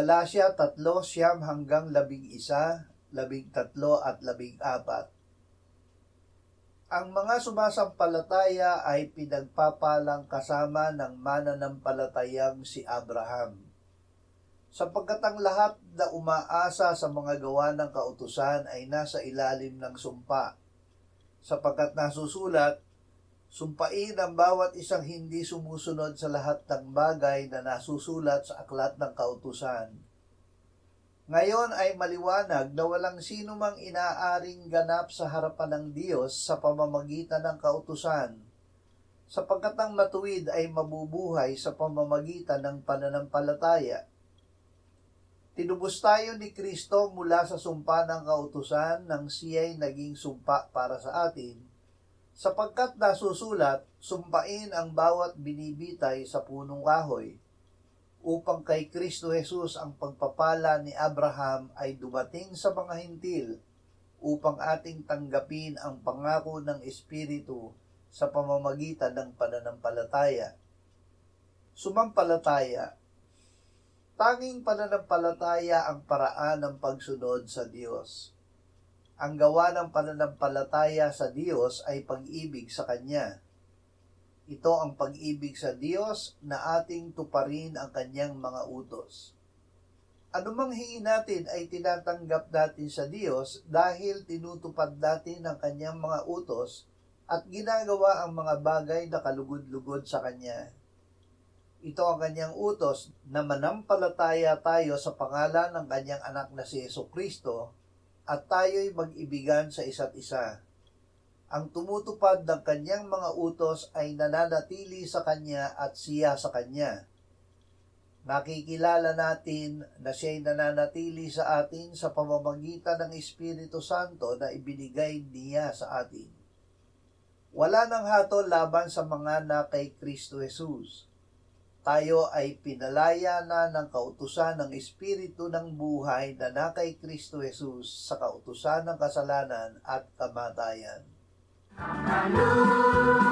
Galasya 3:9-11, 13 at 14. Ang mga sumasampalataya ay pinagpapalang kasama ng mananampalatayang si Abraham, sapagkat ang lahat na umaasa sa mga gawa ng kautusan ay nasa ilalim ng sumpa, sapagkat nasusulat, sumpain ang bawat isang hindi sumusunod sa lahat ng bagay na nasusulat sa aklat ng kautusan. Ngayon ay maliwanag na walang sino mang inaaring ganap sa harapan ng Diyos sa pamamagitan ng kautusan, sapagkat ang matuwid ay mabubuhay sa pamamagitan ng pananampalataya. Tinubos tayo ni Kristo mula sa sumpa ng kautusan nang siya'y naging sumpa para sa atin, sapagkat nasusulat, sumpain ang bawat binibitay sa punong kahoy, upang kay Kristo Jesus ang pagpapala ni Abraham ay dumating sa mga hintil, upang ating tanggapin ang pangako ng Espiritu sa pamamagitan ng pananampalataya. Sumampalataya. Tanging pananampalataya ang paraan ng pagsunod sa Diyos. Ang gawa ng pananampalataya sa Diyos ay pag-ibig sa Kanya. Ito ang pag-ibig sa Diyos na ating tuparin ang Kanyang mga utos. Anumang hingin natin ay tinatanggap natin sa Diyos dahil tinutupad natin ang Kanyang mga utos at ginagawa ang mga bagay na kalugod-lugod sa Kanya. Ito ang Kanyang utos na manampalataya tayo sa pangalan ng Kanyang anak na si Jesucristo at tayo'y mag-ibigan sa isa't isa. Ang tumutupad ng Kanyang mga utos ay nananatili sa Kanya at siya sa Kanya. Nakikilala natin na siya'y nananatili sa atin sa pamamagitan ng Espiritu Santo na ibinigay niya sa atin. Wala nang hatol laban sa mga na kay Kristo Jesus. Tayo ay pinalaya na ng kautusan ng Espiritu ng buhay na na kay Kristo Jesus sa kautusan ng kasalanan at kamatayan. Hallelujah.